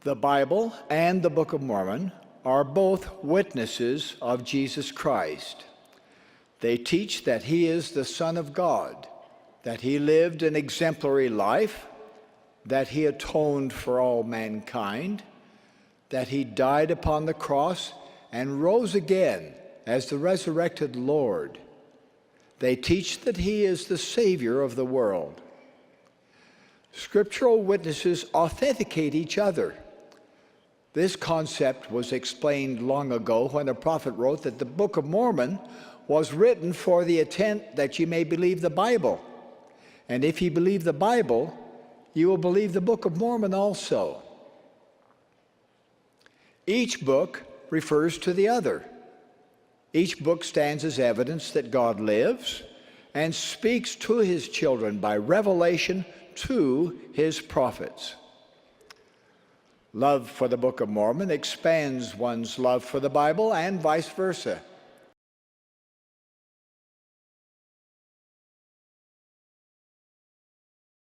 The Bible and the Book of Mormon are both witnesses of Jesus Christ. They teach that he is the Son of God, that he lived an exemplary life, that he atoned for all mankind, that he died upon the cross and rose again as the resurrected Lord. They teach that he is the Savior of the world. Scriptural witnesses authenticate each other. This concept was explained long ago when a prophet wrote that the Book of Mormon was written for the intent that you may believe the Bible. And if you believe the Bible, you will believe the Book of Mormon also. Each book refers to the other. Each book stands as evidence that God lives and speaks to his children by revelation to his prophets. Love for the Book of Mormon expands one's love for the Bible and vice versa.